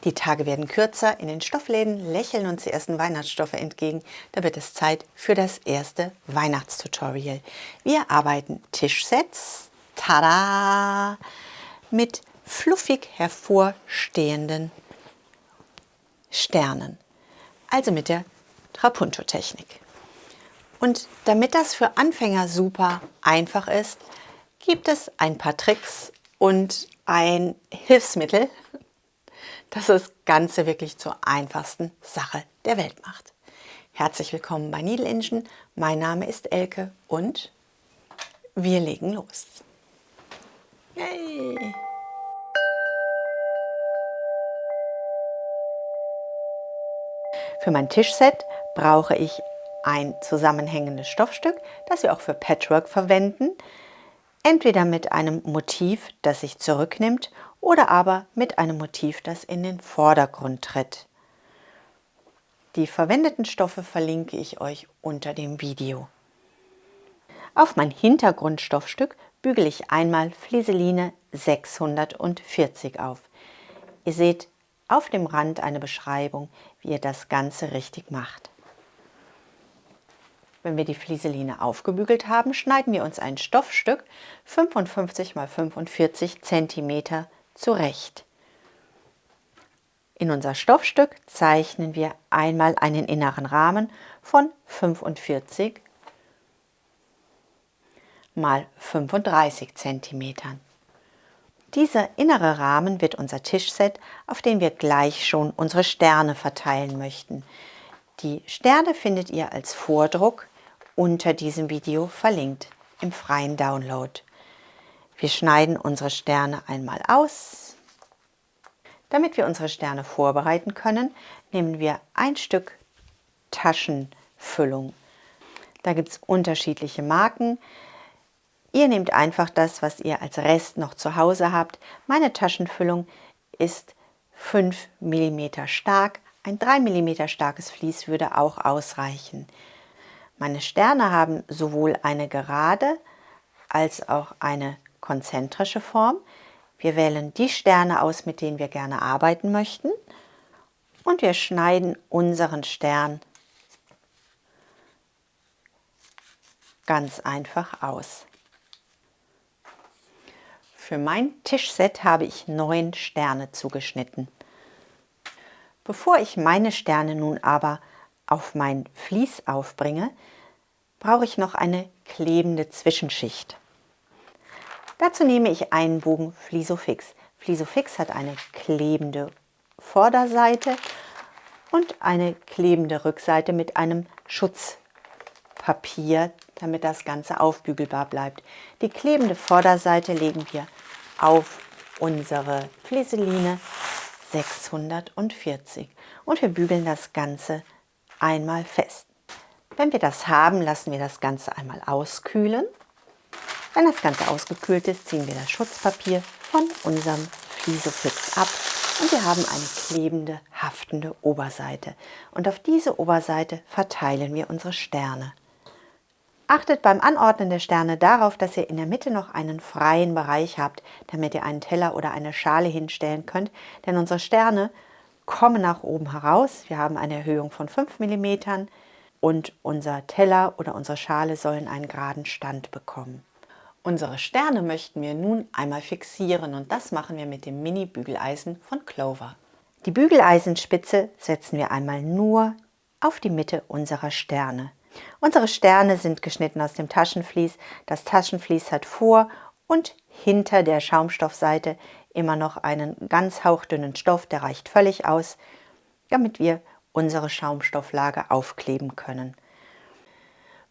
Die Tage werden kürzer, in den Stoffläden lächeln uns die ersten Weihnachtsstoffe entgegen. Da wird es Zeit für das erste Weihnachtstutorial. Wir arbeiten Tischsets, tada, mit fluffig hervorstehenden Sternen, also mit der Trapunto-Technik. Und damit das für Anfänger super einfach ist, gibt es ein paar Tricks und ein Hilfsmittel, das das Ganze wirklich zur einfachsten Sache der Welt macht. Herzlich willkommen bei Needle Engine. Mein Name ist Elke und wir legen los. Yay! Für mein Tischset brauche ich ein zusammenhängendes Stoffstück, das wir auch für Patchwork verwenden. Entweder mit einem Motiv, das sich zurücknimmt, oder aber mit einem Motiv, das in den Vordergrund tritt. Die verwendeten Stoffe verlinke ich euch unter dem Video. Auf mein Hintergrundstoffstück bügele ich einmal Flieseline 640 auf. Ihr seht auf dem Rand eine Beschreibung, wie ihr das Ganze richtig macht. Wenn wir die Flieseline aufgebügelt haben, schneiden wir uns ein Stoffstück 55 x 45 cm zurecht. In unser Stoffstück zeichnen wir einmal einen inneren Rahmen von 45 x 35 cm. Dieser innere Rahmen wird unser Tischset, auf dem wir gleich schon unsere Sterne verteilen möchten. Die Sterne findet ihr als Vordruck unter diesem Video verlinkt im freien Download. Wir schneiden unsere Sterne einmal aus. Damit wir unsere Sterne vorbereiten können, nehmen wir ein Stück Taschenfüllung. Da gibt es unterschiedliche Marken. Ihr nehmt einfach das, was ihr als Rest noch zu Hause habt. Meine Taschenfüllung ist 5 mm stark. Ein 3 mm starkes Vlies würde auch ausreichen. Meine Sterne haben sowohl eine gerade als auch eine konzentrische Form. Wir wählen die Sterne aus, mit denen wir gerne arbeiten möchten, und wir schneiden unseren Stern ganz einfach aus. Für mein Tischset habe ich 9 Sterne zugeschnitten. Bevor ich meine Sterne nun aber auf mein Vlies aufbringe, brauche ich noch eine klebende Zwischenschicht. Dazu nehme ich einen Bogen Flisofix. Flisofix hat eine klebende Vorderseite und eine klebende Rückseite mit einem Schutzpapier, damit das Ganze aufbügelbar bleibt. Die klebende Vorderseite legen wir auf unsere Flieseline 640 und wir bügeln das Ganze einmal fest. Wenn wir das haben, lassen wir das Ganze einmal auskühlen. Wenn das Ganze ausgekühlt ist, ziehen wir das Schutzpapier von unserem Flisofix ab und wir haben eine klebende, haftende Oberseite. Und auf diese Oberseite verteilen wir unsere Sterne. Achtet beim Anordnen der Sterne darauf, dass ihr in der Mitte noch einen freien Bereich habt, damit ihr einen Teller oder eine Schale hinstellen könnt, denn unsere Sterne kommen nach oben heraus. Wir haben eine Erhöhung von 5 mm und unser Teller oder unsere Schale sollen einen geraden Stand bekommen. Unsere Sterne möchten wir nun einmal fixieren und das machen wir mit dem Mini-Bügeleisen von Clover. Die Bügeleisenspitze setzen wir einmal nur auf die Mitte unserer Sterne. Unsere Sterne sind geschnitten aus dem Taschenvlies. Das Taschenvlies hat vor und hinter der Schaumstoffseite immer noch einen ganz hauchdünnen Stoff, der reicht völlig aus, damit wir unsere Schaumstofflage aufkleben können.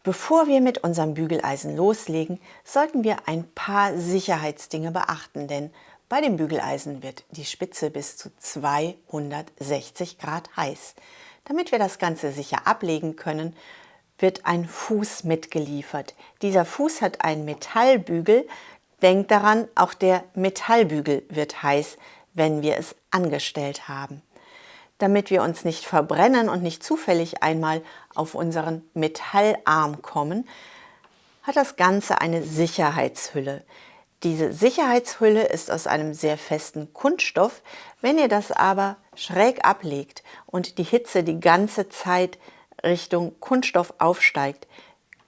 Bevor wir mit unserem Bügeleisen loslegen, sollten wir ein paar Sicherheitsdinge beachten, denn bei dem Bügeleisen wird die Spitze bis zu 260 Grad heiß. Damit wir das Ganze sicher ablegen können, wird ein Fuß mitgeliefert. Dieser Fuß hat einen Metallbügel. Denkt daran, auch der Metallbügel wird heiß, wenn wir es angestellt haben. Damit wir uns nicht verbrennen und nicht zufällig einmal auf unseren Metallarm kommen, hat das Ganze eine Sicherheitshülle. Diese Sicherheitshülle ist aus einem sehr festen Kunststoff. Wenn ihr das aber schräg ablegt und die Hitze die ganze Zeit Richtung Kunststoff aufsteigt,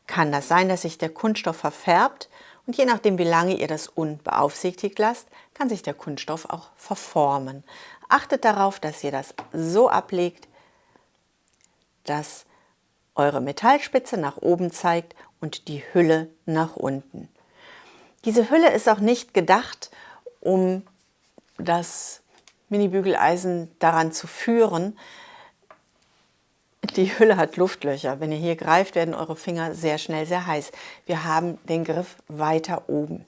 kann das sein, dass sich der Kunststoff verfärbt und je nachdem, wie lange ihr das unbeaufsichtigt lasst, kann sich der Kunststoff auch verformen. Achtet darauf, dass ihr das so ablegt, dass eure Metallspitze nach oben zeigt und die Hülle nach unten. Diese Hülle ist auch nicht gedacht, um das Mini-Bügeleisen daran zu führen. Die Hülle hat Luftlöcher. Wenn ihr hier greift, werden eure Finger sehr schnell sehr heiß. Wir haben den Griff weiter oben,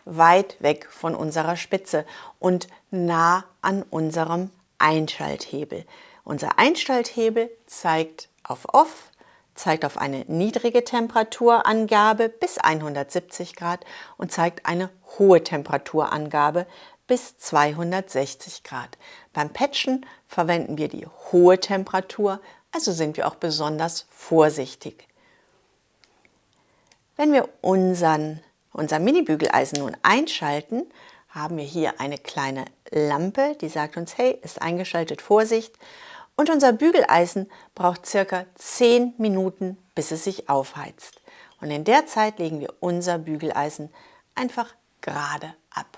weit weg von unserer Spitze und nah an unserem Einschalthebel. Unser Einschalthebel zeigt auf Off, zeigt auf eine niedrige Temperaturangabe bis 170 Grad und zeigt eine hohe Temperaturangabe bis 260 Grad. Beim Patchen verwenden wir die hohe Temperatur, also sind wir auch besonders vorsichtig. Wenn wir unser Mini-Bügeleisen nun einschalten, haben wir hier eine kleine Lampe, die sagt uns, hey, ist eingeschaltet, Vorsicht. Und unser Bügeleisen braucht circa 10 Minuten, bis es sich aufheizt. Und in der Zeit legen wir unser Bügeleisen einfach gerade ab.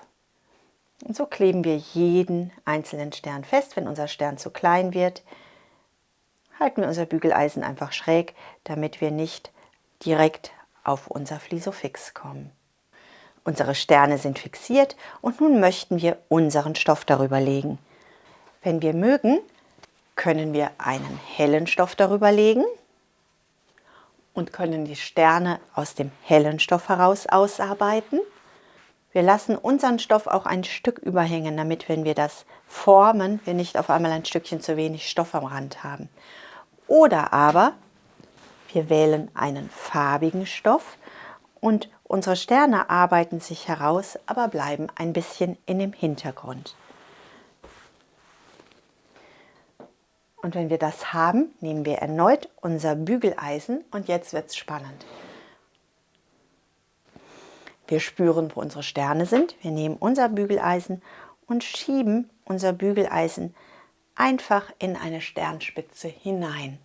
Und so kleben wir jeden einzelnen Stern fest. Wenn unser Stern zu klein wird, halten wir unser Bügeleisen einfach schräg, damit wir nicht direkt auf unser Flisofix kommen. Unsere Sterne sind fixiert und nun möchten wir unseren Stoff darüber legen. Wenn wir mögen, können wir einen hellen Stoff darüber legen und können die Sterne aus dem hellen Stoff heraus ausarbeiten. Wir lassen unseren Stoff auch ein Stück überhängen, damit, wenn wir das formen, wir nicht auf einmal ein Stückchen zu wenig Stoff am Rand haben. Oder aber wir wählen einen farbigen Stoff und unsere Sterne arbeiten sich heraus, aber bleiben ein bisschen in dem Hintergrund. Und wenn wir das haben, nehmen wir erneut unser Bügeleisen und jetzt wird es spannend. Wir spüren, wo unsere Sterne sind. Wir nehmen unser Bügeleisen und schieben unser Bügeleisen einfach in eine Sternspitze hinein.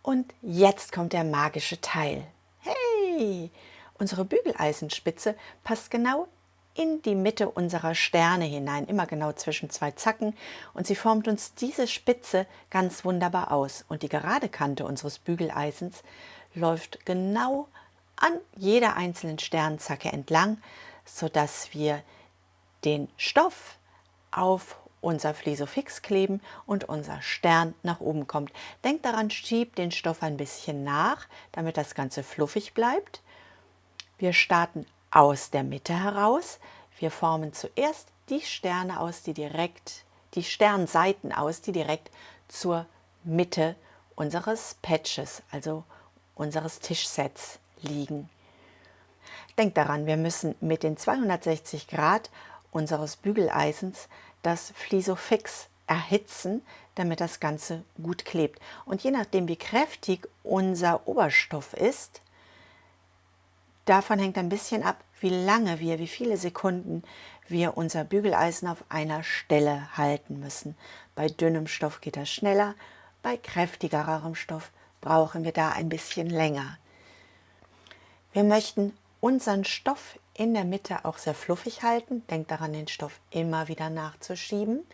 Und jetzt kommt der magische Teil. Hey! Unsere Bügeleisenspitze passt genau in die Mitte unserer Sterne hinein, immer genau zwischen zwei Zacken. Und sie formt uns diese Spitze ganz wunderbar aus. Und die gerade Kante unseres Bügeleisens läuft genau an jeder einzelnen Sternzacke entlang, sodass wir den Stoff auf unser Flisofix kleben und unser Stern nach oben kommt. Denkt daran, schiebt den Stoff ein bisschen nach, damit das Ganze fluffig bleibt. Wir starten aus der Mitte heraus. Wir formen zuerst die Sterne aus, die Sternseiten aus, die direkt zur Mitte unseres Patches, also unseres Tischsets liegen. Denkt daran, wir müssen mit den 260 Grad unseres Bügeleisens das Flisofix erhitzen, damit das Ganze gut klebt. Und je nachdem, wie kräftig unser Oberstoff ist, davon hängt ein bisschen ab, wie viele Sekunden wir unser Bügeleisen auf einer Stelle halten müssen. Bei dünnem Stoff geht das schneller, bei kräftigerem Stoff brauchen wir da ein bisschen länger. Wir möchten unseren Stoff in der Mitte auch sehr fluffig halten. Denkt daran, den Stoff immer wieder nachzuschieben.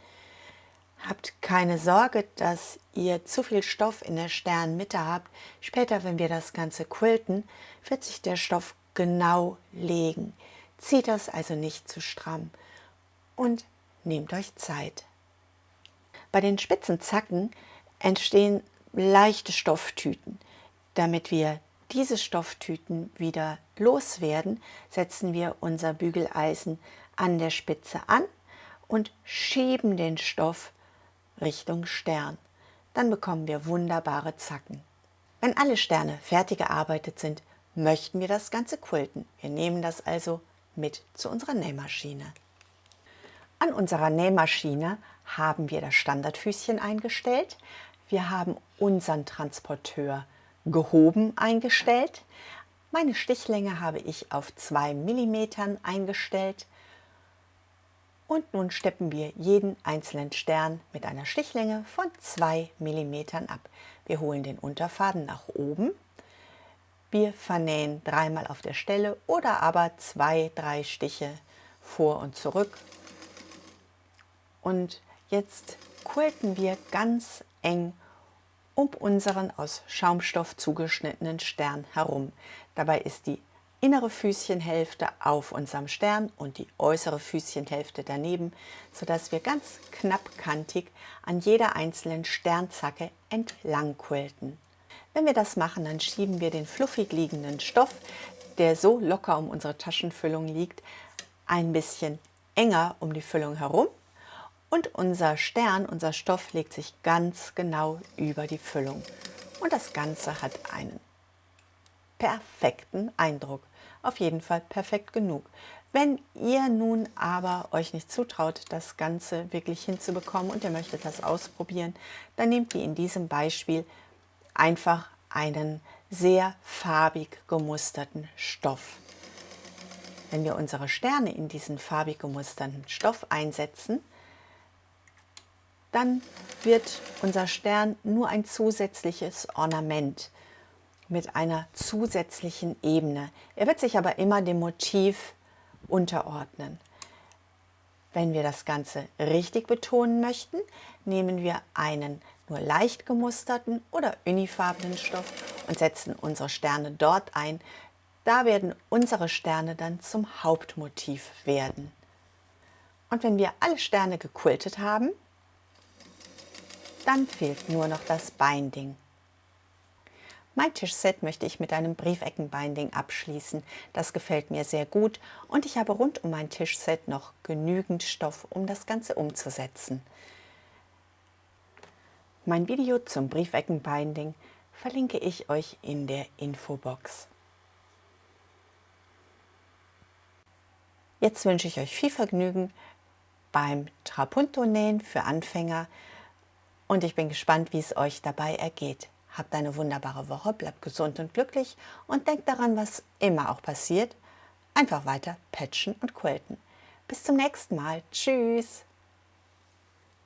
Habt keine Sorge, dass ihr zu viel Stoff in der Sternmitte habt. Später, wenn wir das Ganze quilten, wird sich der Stoff genau legen. Zieht das also nicht zu stramm und nehmt euch Zeit. Bei den spitzen Zacken entstehen leichte Stofftüten. Damit wir diese Stofftüten wieder loswerden, setzen wir unser Bügeleisen an der Spitze an und schieben den Stoff Richtung Stern. Dann bekommen wir wunderbare Zacken. Wenn alle Sterne fertig gearbeitet sind, möchten wir das Ganze quilten. Wir nehmen das also mit zu unserer Nähmaschine. An unserer Nähmaschine haben wir das Standardfüßchen eingestellt. Wir haben unseren Transporteur gehoben eingestellt. Meine Stichlänge habe ich auf 2 mm eingestellt. Und nun steppen wir jeden einzelnen Stern mit einer Stichlänge von 2 mm ab. Wir holen den Unterfaden nach oben. Wir vernähen dreimal auf der Stelle oder aber 2, 3 Stiche vor und zurück. Und jetzt quilten wir ganz eng um unseren aus Schaumstoff zugeschnittenen Stern herum. Dabei ist die innere Füßchenhälfte auf unserem Stern und die äußere Füßchenhälfte daneben, sodass wir ganz knappkantig an jeder einzelnen Sternzacke entlang quilten. Wenn wir das machen, dann schieben wir den fluffig liegenden Stoff, der so locker um unsere Taschenfüllung liegt, ein bisschen enger um die Füllung herum. Und unser Stern, unser Stoff, legt sich ganz genau über die Füllung. Und das Ganze hat einen perfekten Eindruck. Auf jeden Fall perfekt genug. Wenn ihr nun aber euch nicht zutraut, das Ganze wirklich hinzubekommen und ihr möchtet das ausprobieren, dann nehmt wie in diesem Beispiel einfach einen sehr farbig gemusterten Stoff. Wenn wir unsere Sterne in diesen farbig gemusterten Stoff einsetzen, dann wird unser Stern nur ein zusätzliches Ornament mit einer zusätzlichen Ebene. Er wird sich aber immer dem Motiv unterordnen. Wenn wir das Ganze richtig betonen möchten, nehmen wir einen nur leicht gemusterten oder unifarbenen Stoff und setzen unsere Sterne dort ein. Da werden unsere Sterne dann zum Hauptmotiv werden. Und wenn wir alle Sterne gequiltet haben, dann fehlt nur noch das Binding. Mein Tischset möchte ich mit einem Briefeckenbinding abschließen. Das gefällt mir sehr gut und ich habe rund um mein Tischset noch genügend Stoff, um das Ganze umzusetzen. Mein Video zum Briefeckenbinding verlinke ich euch in der Infobox. Jetzt wünsche ich euch viel Vergnügen beim Trapunto-Nähen für Anfänger und ich bin gespannt, wie es euch dabei ergeht. Habt eine wunderbare Woche, bleibt gesund und glücklich und denkt daran, was immer auch passiert, einfach weiter patchen und quilten. Bis zum nächsten Mal. Tschüss!